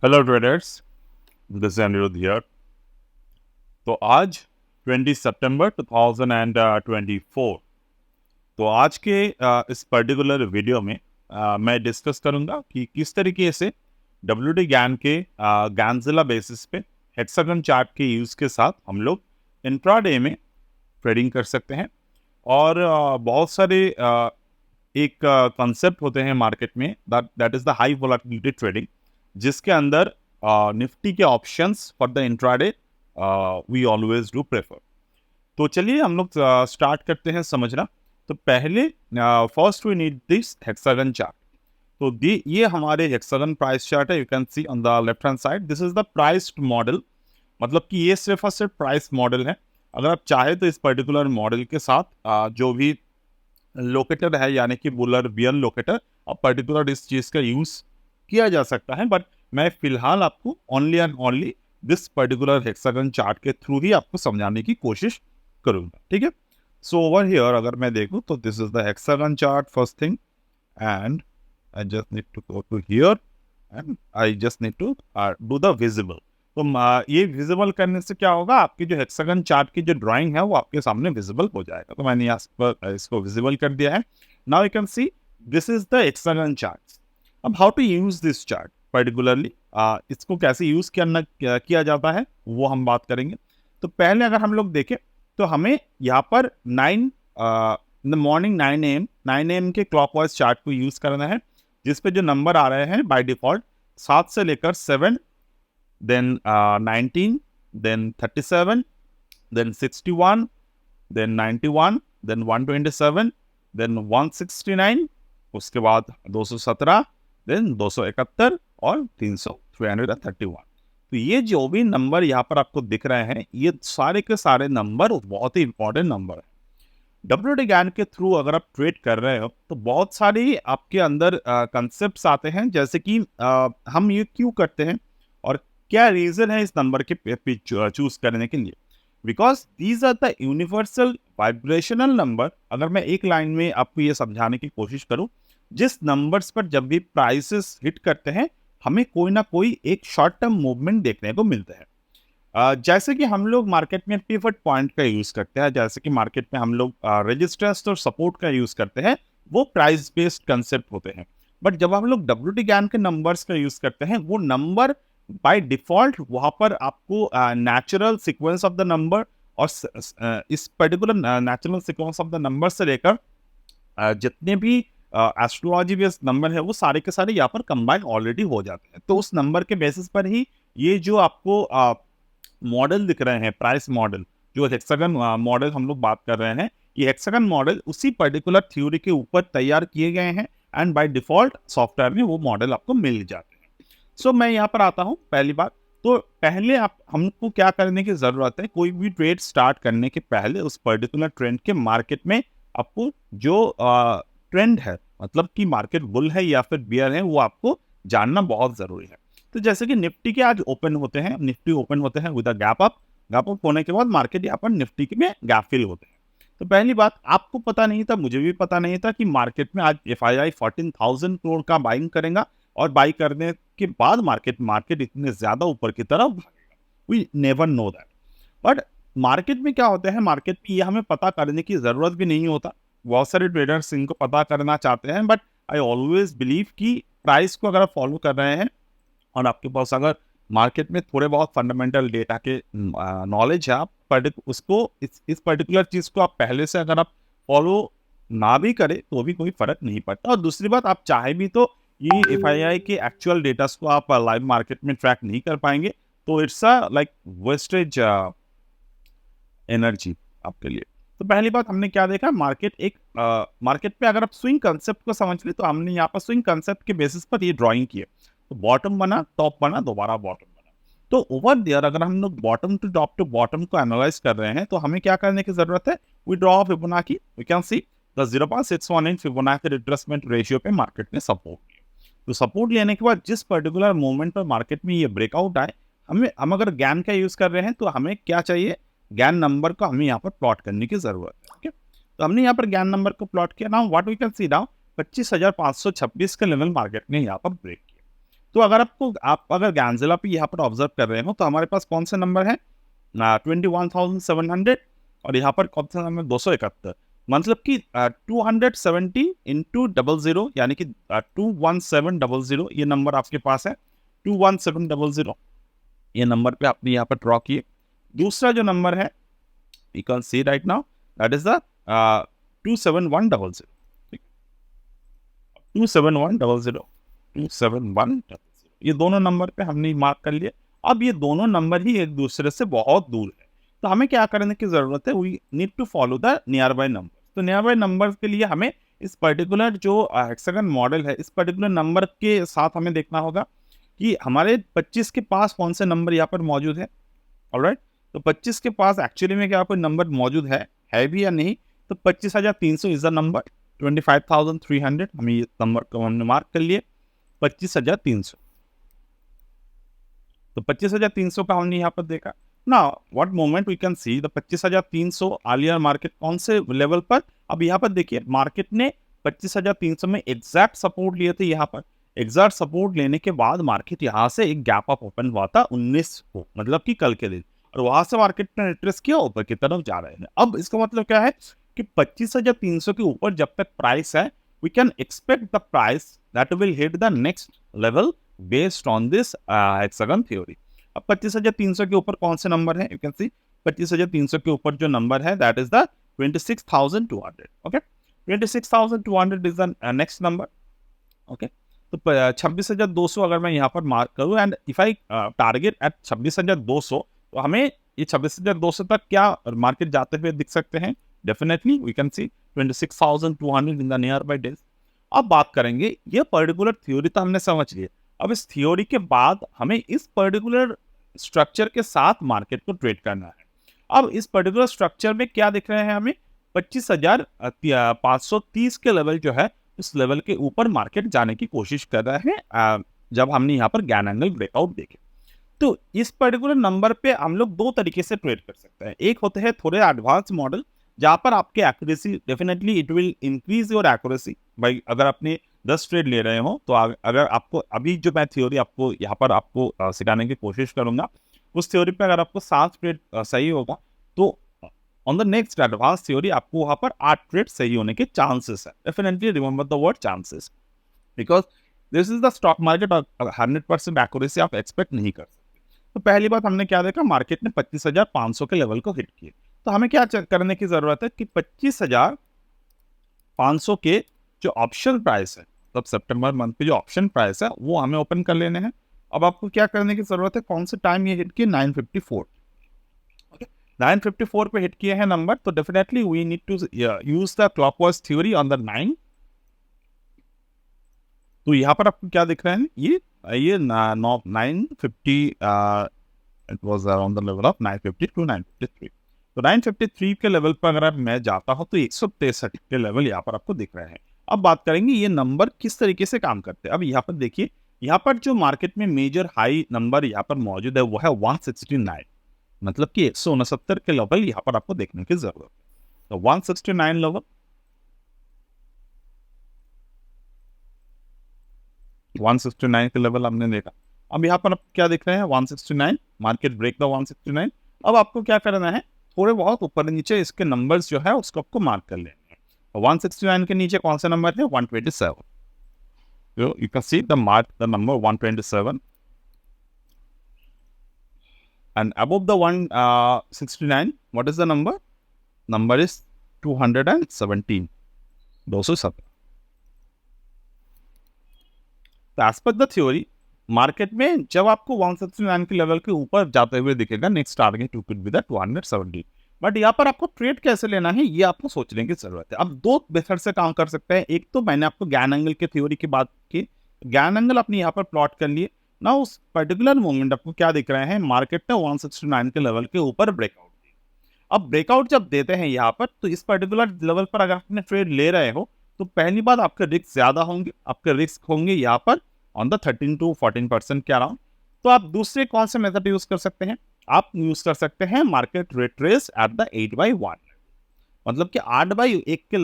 Hello traders, this is Aniruddh here. तो आज 20 सितंबर 2024। तो आज के इस पर्टिकुलर वीडियो में मैं डिस्कस करूंगा कि किस तरीके से WD ज्ञान के गैंजिला बेसिस पे हेक्सागन चार्ट के यूज़ के साथ हम लोग इंट्राडे में ट्रेडिंग कर सकते हैं। और बहुत सारे एक कॉन्सेप्ट होते हैं मार्केट में, that is the high volatility trading, जिसके अंदर निफ्टी के options for the intraday we always do prefer. तो चलिए हम लोग स्टार्ट करते हैं समझना। तो पहले first we need this hexagon chart. तो ये हमारे हेक्सागन प्राइस चार्ट है। You can see on the left hand side, this is the priced model. मतलब कि ये सिर्फ और सिर्फ प्राइस मॉडल है। अगर आप चाहे तो इस पर्टिकुलर मॉडल के साथ जो भी लोकेटर है, यानी कि बुलर बियर लोकेटर, और पर्टिकुलर इस चीज़ का यूज़ किया जा सकता है। बट मैं फिलहाल आपको only and only this particular hexagon chart के थ्रू ही आपको समझाने की कोशिश करूंगा, ठीक है। सो ओवर हियर अगर मैं देखूं तो this is the hexagon chart first thing, and I just need to go to here and I just need to do the visible. तो ये विजिबल करने से क्या होगा, आपकी जो हेक्सागन चार्ट की जो ड्राइंग है वो आपके सामने विजिबल हो जाएगा। तो मैंने यहाँ पर इसको विजिबल कर दिया है। Now you can see this is the hexagon chart. अब how to use this chart particularly, इसको कैसे यूज किया जाता है वो हम बात करेंगे। तो पहले अगर हम लोग देखें तो हमें यहाँ पर 9 इन द मॉर्निंग 9 AM के क्लॉकवाइज चार्ट को यूज करना है, जिस पे जो नंबर आ रहे हैं बाय डिफॉल्ट 7 से लेकर 7, then 19, then 37, then 61, then 91, then 127, then 169, उसके बाद 217, देन 271 और 331। तो ये जो भी नंबर यहाँ पर आपको दिख रहे हैं, ये सारे के सारे नंबर बहुत ही इंपॉर्टेंट नंबर है। WD ज्ञान के थ्रू अगर आप ट्रेड कर रहे हो तो बहुत सारी आपके अंदर कंसेप्ट्स आते हैं, जैसे कि हम ये क्यों करते हैं और क्या रीजन है इस नंबर के चूज करने के लिए। Because these are the universal vibrational number. अगर मैं एक लाइन में आपको ये समझाने की कोशिश करूं, जिस नंबर्स पर जब भी प्राइसेस हिट करते हैं हमें कोई ना कोई एक शॉर्ट टर्म मूवमेंट देखने को मिलता है। जैसे कि हम लोग मार्केट में पिवट पॉइंट का यूज करते हैं, जैसे कि मार्केट में हम लोग रेजिस्टेंस और सपोर्ट का यूज करते हैं, वो प्राइस बेस्ड कंसेप्ट होते हैं। बट जब हम लोग WD ज्ञान के नंबर्स का यूज करते हैं, वो नंबर बाय डिफॉल्ट वहां पर आपको natural sequence of the number और इस particular natural sequence of the number से लेकर जितने भी एस्ट्रोलॉजी बेस्ड नंबर है वो सारे के सारे यहाँ पर कंबाइन ऑलरेडी हो जाते हैं। तो उस नंबर के बेसिस पर ही ये जो आपको मॉडल दिख रहे हैं, प्राइस मॉडल, जो हेक्सागन मॉडल हम लोग बात कर रहे हैं, ये हेक्सागन मॉडल उसी पर्टिकुलर थ्योरी के ऊपर तैयार किए गए हैं, एंड बाय डिफॉल्ट सॉफ्टवेयर में वो मॉडल आपको मिल जाते हैं। सो मैं यहाँ पर आता हूँ। पहली बात तो पहले आप हमको क्या करने की जरूरत है, कोई भी ट्रेड स्टार्ट करने के पहले उस पर्टिकुलर ट्रेंड के मार्केट में आपको जो ट्रेंड है, मतलब कि मार्केट बुल है या फिर बियर है, वो आपको जानना बहुत जरूरी है। तो जैसे कि निफ्टी के आज ओपन होते हैं, निफ्टी ओपन होते हैं विद अ गैप अप होने के बाद मार्केट यहाँ पर निफ्टी के में गैप फिल होते हैं। तो पहली बात, आपको पता नहीं था, मुझे भी पता नहीं था कि मार्केट में आज FII 14,000 करोड़ का बाइंग करेगा, और बाई करने के बाद मार्केट इतने ज्यादा ऊपर की तरफ भागेगा। We never know that. But market में क्या होता है, मार्केट में ये हमें पता करने की जरूरत भी नहीं होता। बहुत सारे ट्रेडर्स इनको पता करना चाहते हैं, बट आई ऑलवेज बिलीव कि प्राइस को अगर आप फॉलो कर रहे हैं और आपके पास अगर मार्केट में थोड़े बहुत फंडामेंटल डेटा के नॉलेज है, आप उसको इस पर्टिकुलर चीज को आप पहले से अगर आप फॉलो ना भी करें तो भी कोई फर्क नहीं पड़ता। और दूसरी बात, आप चाहे भी तो ये FII के एक्चुअल डेटास को आप लाइव मार्केट में ट्रैक नहीं कर पाएंगे। तो it's a like wastage energy आपके लिए। तो पहली बात हमने क्या देखा, मार्केट पे अगर आप स्विंग कंसेप्ट को समझ ले, तो हमने यहाँ पर स्विंग कंसेप्ट के बेसिस पर ये ड्राइंग की है। तो बॉटम बना, टॉप बना, दोबारा बॉटम बना। तो ओवर देयर अगर हम लोग बॉटम टू बॉटम को एनालाइज कर रहे हैं, तो हमें क्या करने की जरूरत है, we draw Fibonacci. We can see the 0.618 Fibonacci retracement ratio पे मार्केट ने सपोर्ट लिया। तो सपोर्ट लेने के बाद जिस पर्टिकुलर मोमेंट पर मार्केट में ये ब्रेकआउट आए, हम अगर ज्ञान का यूज कर रहे हैं तो हमें क्या चाहिए, ज्ञान नंबर को हमें यहाँ पर प्लॉट करने की जरूरत है। ओके, तो हमने यहाँ पर ज्ञान नंबर को प्लॉट किया। Now what we can see now, 25,526 का लेवल मार्केट ने यहाँ पर ब्रेक किया। तो अगर आप अगर गैंजेला पे यहाँ पर ऑब्जर्व कर रहे हो तो हमारे पास कौन सा नंबर है 21,700 और यहाँ पर कौन सा नंबर 271, मतलब कि 270 इंटू 00 यानी कि 21700 ये नंबर आपके पास है। 21700 ये नंबर पे आपने यहाँ पर ड्रॉ किए। दूसरा जो नंबर है you can see right now that is the 27100, 27100, 27100 ये दोनों नंबर पे हमने मार्क कर लिए। अब ये दोनों नंबर ही एक दूसरे से बहुत दूर है, तो हमें क्या करने की जरूरत है, we need to follow the nearby number. तो नियर बाय नंबर के लिए हमें इस पर्टिकुलर जो हेक्सागन मॉडल है, इस पर्टिकुलर नंबर के साथ हमें देखना होगा कि हमारे 25 के पास कौन से नंबर यहाँ पर मौजूद है। ऑलराइट, तो 25 के पास एक्चुअली में क्या कोई नंबर मौजूद है भी या नहीं, तो 25,300 इज द नंबर। 25,300 हमें ये नंबर को हमने मार्क कर लिए 25,300। तो 25,300 का हमने यहाँ पर देखा ना, what moment we can see the 25,300 earlier market कौन से लेवल पर। अब यहाँ पर देखिए मार्केट ने 25,300 में एग्जैक्ट सपोर्ट लिए थे। यहाँ पर एग्जैक्ट सपोर्ट लेने के बाद मार्केट यहाँ से एक गैप अप ओपन हुआ था 19 को, मतलब कि कल के दिन, और वहां से मार्केट ने रिट्रेस किया, ऊपर की तरफ जा रहे हैं। अब इसका मतलब क्या है कि 25,300 के ऊपर जब तक प्राइस है, we can expect the price that will hit the next level based on this hexagon theory. अब 25,300 के ऊपर कौन से नंबर है, यू कैन सी 25,300 के ऊपर जो नंबर है that is the 26,200। Okay, 26,200 is the next number. Okay, तो 26,200 अगर मैं यहाँ पर मार्क करूँ and if I target at 26,200, तो हमें ये 26,200 तक क्या मार्केट जाते हुए दिख सकते हैं। Definitely we can see 26,200 in the nearby days. अब बात करेंगे, ये पर्टिकुलर थ्योरी तो हमने समझ लिया। अब इस थ्योरी के बाद हमें इस पर्टिकुलर स्ट्रक्चर के साथ मार्केट को ट्रेड करना है। अब इस पर्टिकुलर स्ट्रक्चर में क्या दिख रहे हैं हमें, 25,530 के लेवल जो है, इस लेवल के ऊपर मार्केट जाने की कोशिश कर रहे हैं जब हमने यहाँ पर गैन एंगल ब्रेकआउट देखे। तो इस पर्टिकुलर नंबर पे हम लोग दो तरीके से ट्रेड कर सकते हैं। एक होते हैं थोड़े एडवांस मॉडल, जहाँ पर आपके accuracy definitely it will increase your accuracy. भाई अगर आपने 10 ट्रेड ले रहे हो, तो अगर आपको अभी जो मैं थ्योरी आपको यहाँ पर आपको सिखाने की कोशिश करूंगा, उस थ्योरी पे अगर आपको 7 ट्रेड सही होगा, तो on the next advance theory आपको वहाँ पर 8 ट्रेड सही होने के चांसेस है। Definitely remember the word chances, because this is the stock market, 100% accuracy आप एक्सपेक्ट नहीं कर सकते। तो पहली बात हमने क्या देखा, मार्केट ने 25,500 के लेवल को हिट किए। तो हमें क्या करने की जरूरत है कि 25,500 के जो ऑप्शन प्राइस है, तब सितंबर मंथ पे जो ऑप्शन प्राइस है वो हमें ओपन कर लेने हैं। अब आपको क्या करने की जरूरत है, कौन से टाइम ये हिट किए, 954। ओके, 954 पे हिट किए हैं नंबर, तो definitely we need to use the clockwise theory on the 9। तो यहाँ पर आपको क्या दिख रहा है, ये 950 it was around the level of 950 to 953। तो 953 के लेवल पर अगर मैं जाता हूँ तो 163 के लेवल यहाँ पर आपको दिख रहे हैं। अब बात करेंगे ये नंबर किस तरीके से काम करते हैं। अब यहाँ पर देखिए, यहाँ पर जो मार्केट में मेजर हाई नंबर यहाँ पर मौजूद है वो है 169, मतलब कि 169 के लेवल यहाँ पर आपको देखने की जरूरत है। तो 169 लेवल, 169 के लेवल हमने देखा। अब यहाँ पर आप क्या देख रहे हैं, 169, मार्केट ब्रेक द 169। अब आपको क्या करना है, थोड़े बहुत ऊपर नीचे इसके नंबर्स जो है उसको आपको मार्क कर लेना है। 169 के नीचे कौन सा नंबर है, 127। So you can see the mark the number 127 and above the 169 what is the number, number is 217, 217। तो as per the theory market में जब आपको 169 के लेवल के ऊपर जाते हुए दिखेगा, next target could be the 217। But यहाँ पर आपको ट्रेड कैसे लेना है ये आपको सोचने की जरूरत है। अब दो मेथड से काम कर सकते हैं। एक तो मैंने आपको गैन एंगल के थ्योरी की बात की, गैन एंगल अपने यहाँ पर प्लॉट कर लिए ना, उस पर्टिकुलर मोमेंट आपको क्या दिख रहे हैं, मार्केट ने 169 के लेवल के ऊपर ब्रेकआउट दिया। अब ब्रेकआउट जब देते हैं यहाँ पर, तो इस पर्टिकुलर लेवल पर अगर आपने ट्रेड ले रहे हो, तो पहली बात आपके रिस्क ज्यादा होंगे, आपके रिस्क होंगे यहाँ पर ऑन द 13 to 14% के अराउंड। तो आप दूसरे कौन से मेथड यूज कर सकते हैं, आप यूज कर सकते हैं मार्केट रिट्रेस एट द 8/1, मतलब कि 8/1 के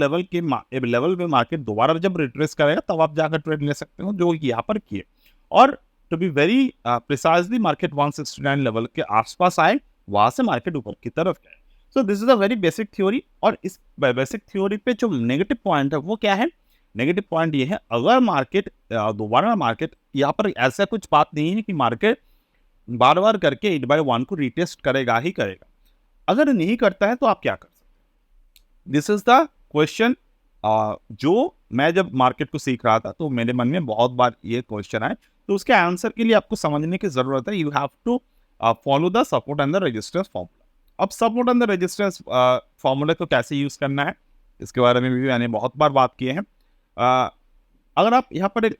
लेवल पे मार्केट दोबारा जब रिट्रेस करेगा तब आप जाकर ट्रेड ले सकते हो, जो यहाँ पर किए। और to be very precisely market 169 level के आसपास आए, वहां से मार्केट ऊपर की तरफ गए। So this is a very basic theory. और इस बेसिक थ्योरी पे जो नेगेटिव पॉइंट है वो क्या है? नेगेटिव पॉइंट ये है, अगर मार्केट दोबारा मार्केट यहाँ पर ऐसा कुछ बात नहीं है कि मार्केट बार बार करके 8/1 को रिटेस्ट करेगा ही करेगा। अगर नहीं करता है तो आप क्या कर सकते हैं? This is the question. जो मैं जब मार्केट को सीख रहा था तो मेरे मन में बहुत बार ये क्वेश्चन आए, तो उसके आंसर के लिए आपको समझने की जरूरत है। You have to follow the support and the resistance formula. अब support and the resistance formula को कैसे यूज करना है, इसके बारे में भी मैंने बहुत बार बात की है। अगर आप यहाँ पर एक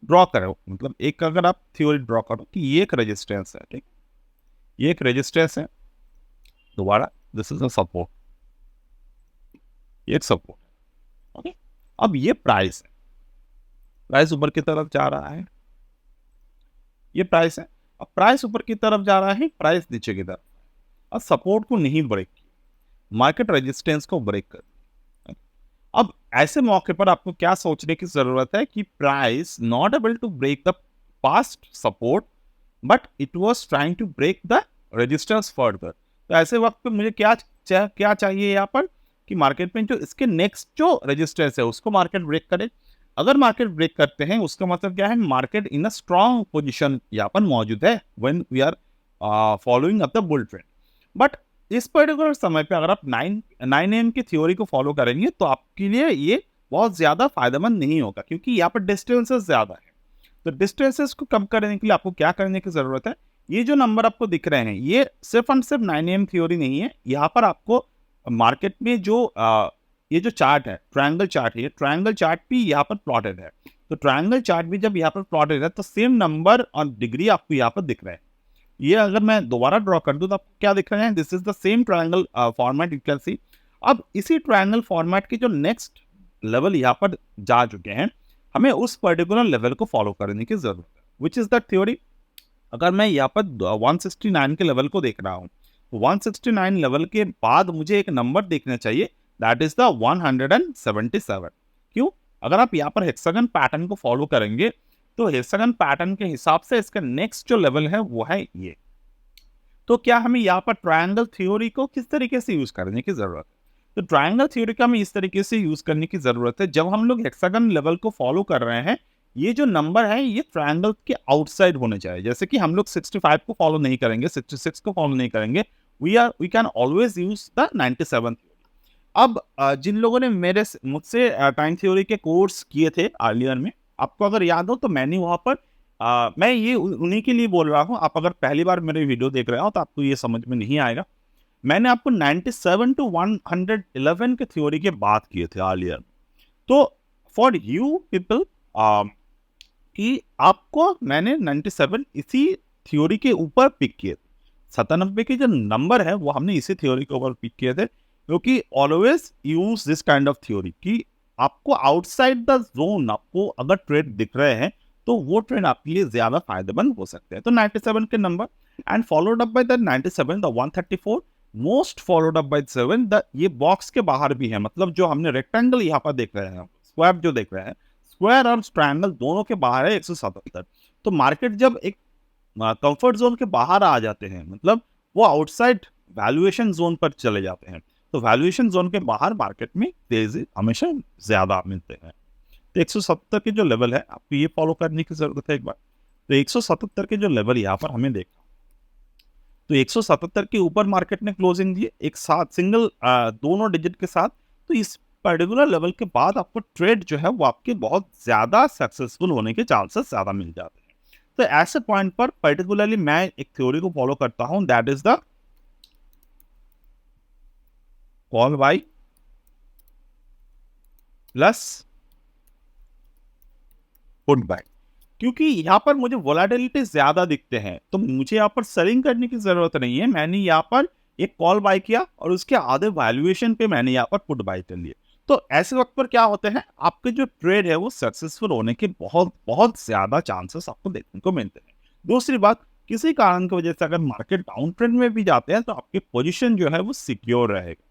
ड्रॉ करो, मतलब एक अगर आप थ्योरी ड्रॉ करो कि ये एक रेजिस्टेंस है, ठीक, ये एक रेजिस्टेंस है, दोबारा दिस इज अ सपोर्ट, ये एक सपोर्ट, ओके। अब ये प्राइस है, प्राइस ऊपर की तरफ जा रहा है, ये प्राइस है। अब प्राइस ऊपर की तरफ जा रहा है, प्राइस नीचे की तरफ। अब सपोर्ट को नहीं ब्रेक किया, मार्केट रेजिस्टेंस को ब्रेक कर दिया। अब ऐसे मौके पर आपको क्या सोचने की जरूरत है कि price not able to break the past support but it was trying to break the resistance further. तो ऐसे वक्त पे मुझे क्या चाहिए यहाँ पर कि मार्केट में जो इसके नेक्स्ट जो रेजिस्टेंस है उसको मार्केट ब्रेक करे। अगर मार्केट ब्रेक करते हैं उसका मतलब क्या है? Market in a strong position यहाँ पर मौजूद है when we are following up the bull trend. But इस पर्टिकुलर समय पे अगर आप 9 AM की थ्योरी को फॉलो करेंगे तो आपके लिए ये बहुत ज्यादा फायदेमंद नहीं होगा, क्योंकि यहाँ पर डिस्टेंसेस ज्यादा है। तो डिस्टेंसेस को कम करने के लिए आपको क्या करने की जरूरत है? ये जो नंबर आपको दिख रहे हैं ये सिर्फ एंड सिर्फ 9 AM थ्योरी नहीं है। यहाँ पर आपको मार्केट में जो ये जो चार्ट है, ट्रायंगल चार्ट है, ट्रायंगल चार्ट भी यहाँ पर प्लॉटेड है। तो ट्रायंगल चार्ट भी जब यहाँ पर प्लॉटेड है तो सेम नंबर और डिग्री आपको यहाँ पर दिख रहे हैं। ये अगर मैं दोबारा ड्रॉ कर दूं तो आपको क्या दिख रहे हैं? This is the same triangle format, you can सी। अब इसी ट्रायंगल फॉर्मेट के जो नेक्स्ट लेवल यहाँ पर जा चुके हैं, हमें उस पर्टिकुलर लेवल को फॉलो करने की जरूरत है, विच इज द थ्योरी। अगर मैं यहाँ पर 169 के लेवल को देख रहा हूँ, 169 लेवल के बाद मुझे एक नंबर देखना चाहिए, दैट इज द 177। क्यों? अगर आप यहाँ पर हेक्सागन पैटर्न को फॉलो करेंगे तो हेक्सागन पैटर्न के हिसाब से इसका नेक्स्ट जो लेवल है वो है ये। तो क्या हमें यहाँ पर ट्रायंगल थ्योरी को किस तरीके से यूज करने की जरूरत है? तो ट्रायंगल थ्योरी का हमें इस तरीके से यूज करने की जरूरत है, जब हम लोग हेक्सागन लेवल को फॉलो कर रहे हैं, ये जो नंबर है ये ट्रायंगल के आउटसाइड होने चाहिए। जैसे कि हम लोग 65 को फॉलो नहीं करेंगे, 66 को फॉलो नहीं करेंगे, we can always use the 97 theory. अब जिन लोगों ने मुझसे टाइम थ्योरी के कोर्स किए थे अर्लियर में, आपको अगर याद हो तो मैंने वहां पर मैं ये उन्हीं के लिए बोल रहा हूँ। आप अगर पहली बार मेरे वीडियो देख रहे हो तो आपको ये समझ में नहीं आएगा। मैंने आपको 97 टू 111 के थ्योरी के बात किए थे अर्लियर। तो फॉर यू पीपल कि आपको मैंने 97 इसी थ्योरी के ऊपर पिक किए थे। 97 के जो नंबर है वो हमने इसी थ्योरी के ऊपर पिक किए थे, क्योंकि always use this kind of theory कि आपको आउटसाइड द जोन आपको अगर ट्रेड दिख रहे हैं तो वो ट्रेड आपके लिए ज्यादा फायदेमंद हो सकते हैं। तो 97 के number and followed up by the 97, the 134 most followed up by 7, the ये बॉक्स के बाहर भी है, मतलब जो हमने रेक्टेंगल यहाँ पर देख रहे हैं, स्क्वायर जो देख रहे हैं, स्क्वायर और ट्रायंगल दोनों के बाहर है 177। तो मार्केट जब एक कंफर्ट जोन के बाहर आ जाते हैं, मतलब वो आउटसाइड वैल्यूएशन जोन पर चले जाते हैं, तो वैल्यूएशन जोन के बाहर मार्केट में तेजी हमेशा ज्यादा मिलते हैं। तो 170 के जो लेवल है आपको ये फॉलो करने की जरूरत है एक बार। तो 177 के जो लेवल यहाँ पर हमें देखा, तो 177 के ऊपर मार्केट ने क्लोजिंग दी एक साथ सिंगल दोनों डिजिट के साथ। तो इस पर्टिकुलर लेवल के बाद आपको ट्रेड जो है वो आपके बहुत ज्यादा सक्सेसफुल होने के चांसेस ज्यादा मिल जाते हैं। तो ऐसे पॉइंट पर पर्टिकुलरली मैं एक थ्योरी को फॉलो करता हूं, that is the call buy plus put buy. क्योंकि यहाँ पर मुझे वोलेटिलिटी ज्यादा दिखते हैं तो मुझे यहाँ पर सेलिंग करने की जरूरत नहीं है। मैंने यहाँ पर एक कॉल बाय किया और उसके आधे वैल्यूएशन पे मैंने यहाँ पर पुट बाय कर लिए। तो ऐसे वक्त पर क्या होते हैं, आपके जो ट्रेड है वो सक्सेसफुल होने के बहुत बहुत ज्यादा चांसेस आपको देखने को मिलते हैं। दूसरी बात, किसी कारण की वजह से अगर मार्केट डाउन ट्रेंड में भी जाते हैं तो आपकी पोजीशन जो है वो सिक्योर रहेगा।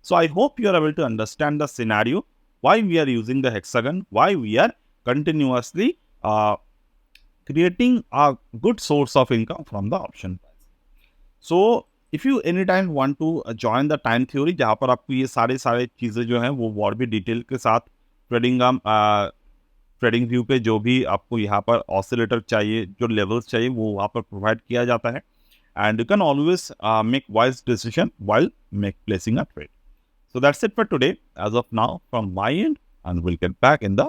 So I hope you are able to understand the scenario, why we are using the hexagon, why we are continuously creating a good source of income from the option price. So if you anytime want to join the time theory, जहाँ पर आपको ये सारे चीज़ें जो हैं वो और भी डिटेल के साथ ट्रेडिंग व्यू पे जो भी आपको यहाँ पर ऑसिलेटर चाहिए, जो लेवल्स चाहिए, वो वहाँ पर प्रोवाइड किया जाता है. And you can always make wise decision while make placing a trade. So that's it for today as of now from my end, and we'll get back in the